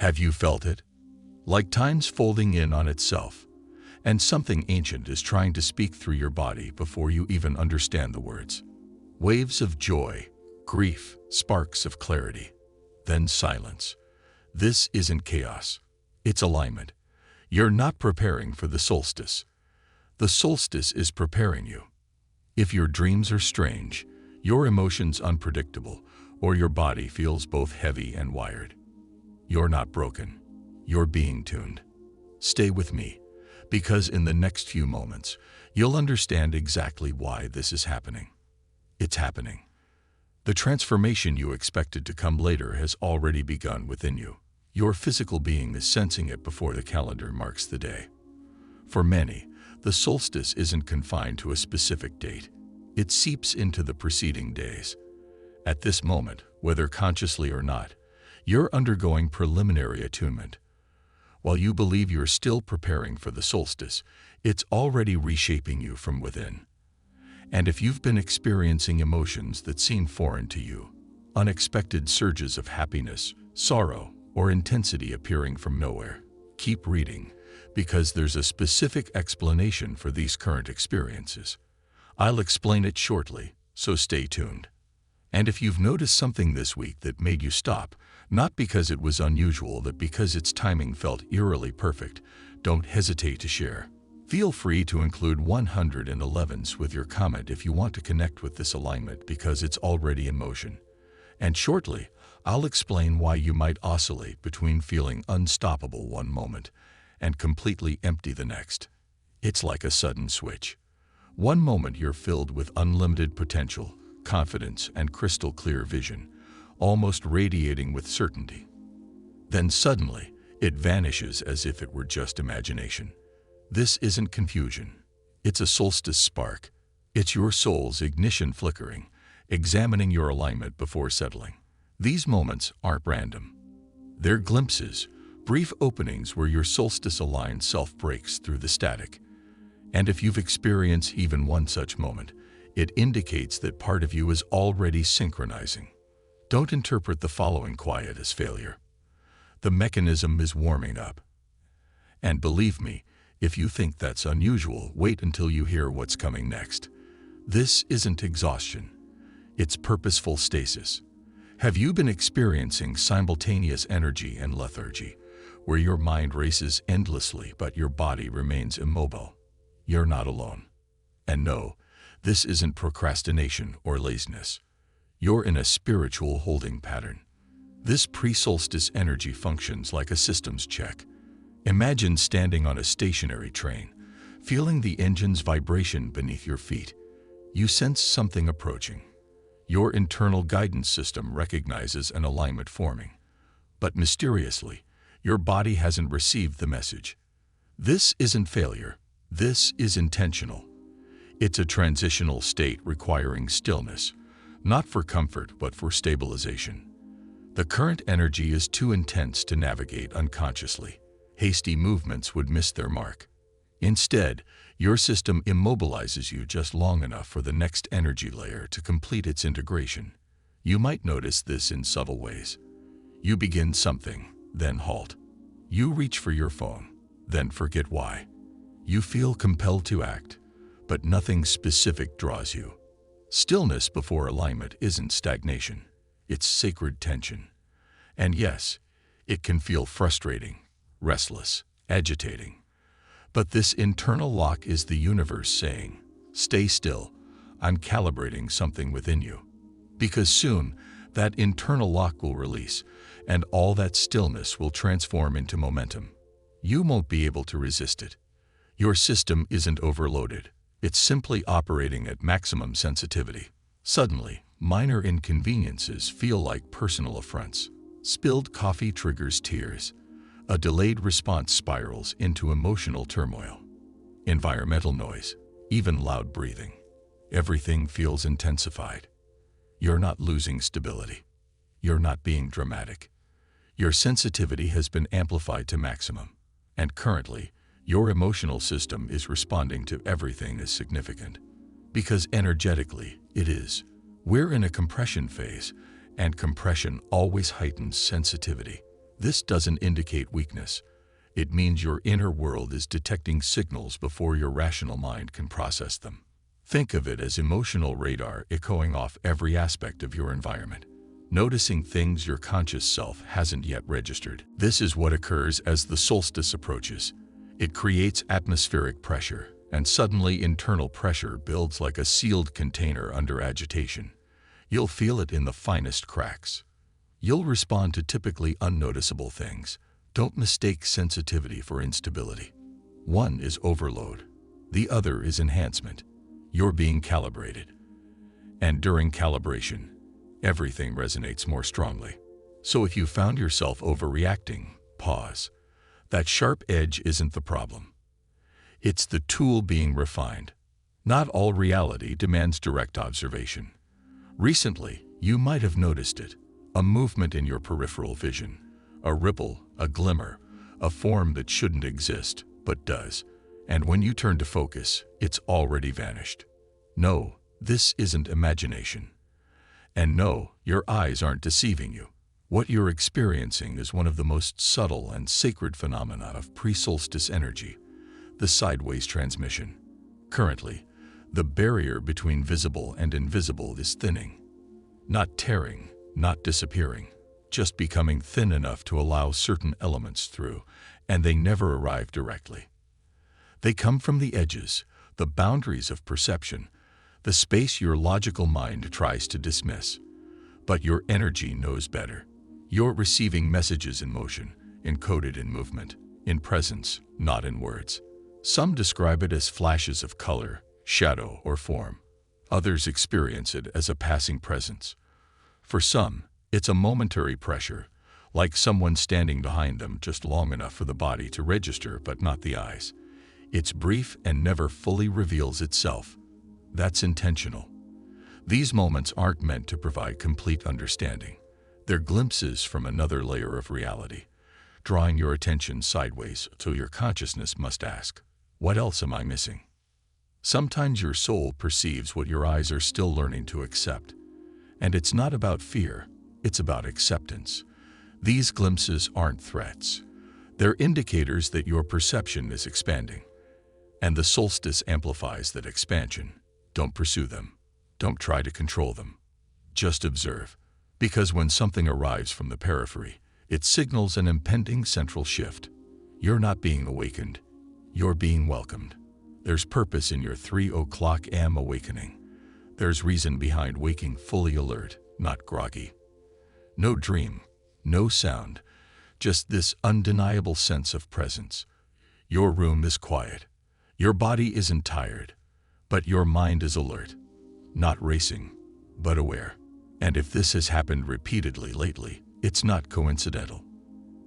Have you felt it? Like time's folding in on itself, and something ancient is trying to speak through your body before you even understand the words. Waves of joy, grief, sparks of clarity, then silence. This isn't chaos. It's alignment. You're not preparing for the solstice. The solstice is preparing you. If your dreams are strange, your emotions unpredictable, or your body feels both heavy and wired, you're not broken. You're being tuned. Stay with me, because in the next few moments, you'll understand exactly why this is happening. It's happening. The transformation you expected to come later has already begun within you. Your physical being is sensing it before the calendar marks the day. For many, the solstice isn't confined to a specific date. It seeps into the preceding days. At this moment, whether consciously or not, you're undergoing preliminary attunement. While you believe you're still preparing for the solstice, it's already reshaping you from within. And if you've been experiencing emotions that seem foreign to you, unexpected surges of happiness, sorrow, or intensity appearing from nowhere, keep reading, because there's a specific explanation for these current experiences. I'll explain it shortly, so stay tuned. And if you've noticed something this week that made you stop, not because it was unusual, but because its timing felt eerily perfect, don't hesitate to share. Feel free to include 111s with your comment if you want to connect with this alignment, because it's already in motion. And shortly, I'll explain why you might oscillate between feeling unstoppable one moment and completely empty the next. It's like a sudden switch. One moment you're filled with unlimited potential, confidence, and crystal clear vision, almost radiating with certainty. Then suddenly, it vanishes as if it were just imagination. This isn't confusion. It's a solstice spark. It's your soul's ignition flickering, examining your alignment before settling. These moments aren't random. They're glimpses, brief openings where your solstice-aligned self breaks through the static. And if you've experienced even one such moment, it indicates that part of you is already synchronizing. Don't interpret the following quiet as failure. The mechanism is warming up. And believe me, if you think that's unusual, wait until you hear what's coming next. This isn't exhaustion. It's purposeful stasis. Have you been experiencing simultaneous energy and lethargy, where your mind races endlessly but your body remains immobile? You're not alone. And no, this isn't procrastination or laziness. You're in a spiritual holding pattern. This pre-solstice energy functions like a systems check. Imagine standing on a stationary train, feeling the engine's vibration beneath your feet. You sense something approaching. Your internal guidance system recognizes an alignment forming. But mysteriously, your body hasn't received the message. This isn't failure. This is intentional. It's a transitional state requiring stillness, not for comfort but for stabilization. The current energy is too intense to navigate unconsciously. Hasty movements would miss their mark. Instead, your system immobilizes you just long enough for the next energy layer to complete its integration. You might notice this in subtle ways. You begin something, then halt. You reach for your phone, then forget why. You feel compelled to act, but nothing specific draws you. Stillness before alignment isn't stagnation. It's sacred tension. And yes, it can feel frustrating, restless, agitating. But this internal lock is the universe saying, stay still, I'm calibrating something within you. Because soon, that internal lock will release, and all that stillness will transform into momentum. You won't be able to resist it. Your system isn't overloaded. It's simply operating at maximum sensitivity. Suddenly, minor inconveniences feel like personal affronts. Spilled coffee triggers tears. A delayed response spirals into emotional turmoil. Environmental noise, even loud breathing. Everything feels intensified. You're not losing stability. You're not being dramatic. Your sensitivity has been amplified to maximum. And currently, your emotional system is responding to everything as significant. Because energetically, it is. We're in a compression phase, and compression always heightens sensitivity. This doesn't indicate weakness. It means your inner world is detecting signals before your rational mind can process them. Think of it as emotional radar echoing off every aspect of your environment, noticing things your conscious self hasn't yet registered. This is what occurs as the solstice approaches. It creates atmospheric pressure, and suddenly internal pressure builds like a sealed container under agitation. You'll feel it in the finest cracks. You'll respond to typically unnoticeable things. Don't mistake sensitivity for instability. One is overload. The other is enhancement. You're being calibrated. And during calibration, everything resonates more strongly. So if you found yourself overreacting, pause. That sharp edge isn't the problem. It's the tool being refined. Not all reality demands direct observation. Recently, you might have noticed it. A movement in your peripheral vision. A ripple, a glimmer, a form that shouldn't exist, but does. And when you turn to focus, it's already vanished. No, this isn't imagination. And no, your eyes aren't deceiving you. What you're experiencing is one of the most subtle and sacred phenomena of pre-solstice energy, the sideways transmission. Currently, the barrier between visible and invisible is thinning. Not tearing, not disappearing, just becoming thin enough to allow certain elements through, and they never arrive directly. They come from the edges, the boundaries of perception, the space your logical mind tries to dismiss. But your energy knows better. You're receiving messages in motion, encoded in movement, in presence, not in words. Some describe it as flashes of color, shadow, or form. Others experience it as a passing presence. For some, it's a momentary pressure, like someone standing behind them just long enough for the body to register but not the eyes. It's brief and never fully reveals itself. That's intentional. These moments aren't meant to provide complete understanding. They're glimpses from another layer of reality, drawing your attention sideways so your consciousness must ask, what else am I missing? Sometimes your soul perceives what your eyes are still learning to accept. And it's not about fear, it's about acceptance. These glimpses aren't threats. They're indicators that your perception is expanding. And the solstice amplifies that expansion. Don't pursue them. Don't try to control them. Just observe. Because when something arrives from the periphery, it signals an impending central shift. You're not being awakened. You're being welcomed. There's purpose in your 3 a.m. awakening. There's reason behind waking fully alert, not groggy. No dream, no sound, just this undeniable sense of presence. Your room is quiet. Your body isn't tired, but your mind is alert. Not racing, but aware. And if this has happened repeatedly lately, it's not coincidental.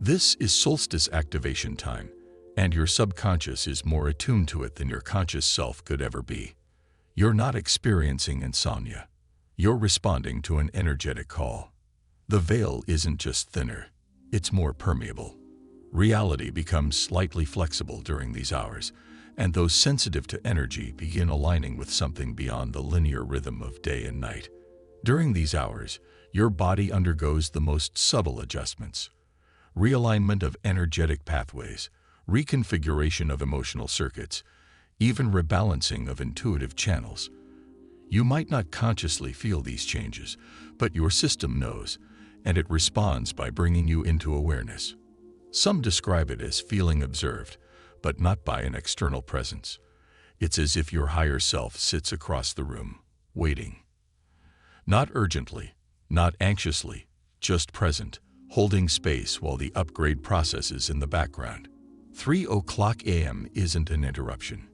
This is solstice activation time, and your subconscious is more attuned to it than your conscious self could ever be. You're not experiencing insomnia. You're responding to an energetic call. The veil isn't just thinner, it's more permeable. Reality becomes slightly flexible during these hours, and those sensitive to energy begin aligning with something beyond the linear rhythm of day and night. During these hours, your body undergoes the most subtle adjustments. Realignment of energetic pathways, reconfiguration of emotional circuits, even rebalancing of intuitive channels. You might not consciously feel these changes, but your system knows, and it responds by bringing you into awareness. Some describe it as feeling observed, but not by an external presence. It's as if your higher self sits across the room, waiting. Not urgently, not anxiously, just present, holding space while the upgrade processes in the background. 3 a.m. isn't an interruption.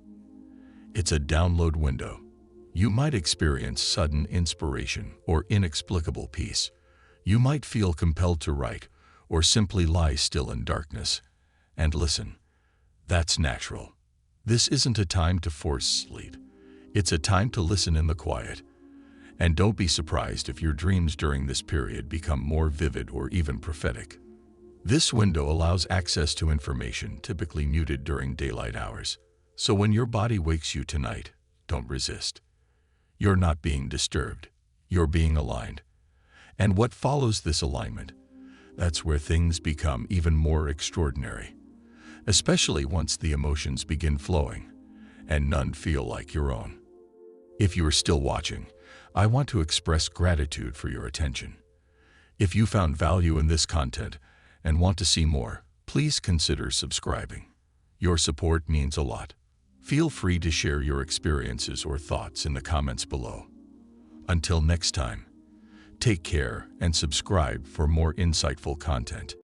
It's a download window. You might experience sudden inspiration or inexplicable peace. You might feel compelled to write or simply lie still in darkness and listen. That's natural. This isn't a time to force sleep. It's a time to listen in the quiet. And don't be surprised if your dreams during this period become more vivid or even prophetic. This window allows access to information typically muted during daylight hours. So when your body wakes you tonight, don't resist. You're not being disturbed. You're being aligned. And what follows this alignment? That's where things become even more extraordinary, especially once the emotions begin flowing and none feel like your own. If you are still watching, I want to express gratitude for your attention. If you found value in this content and want to see more, please consider subscribing. Your support means a lot. Feel free to share your experiences or thoughts in the comments below. Until next time, take care and subscribe for more insightful content.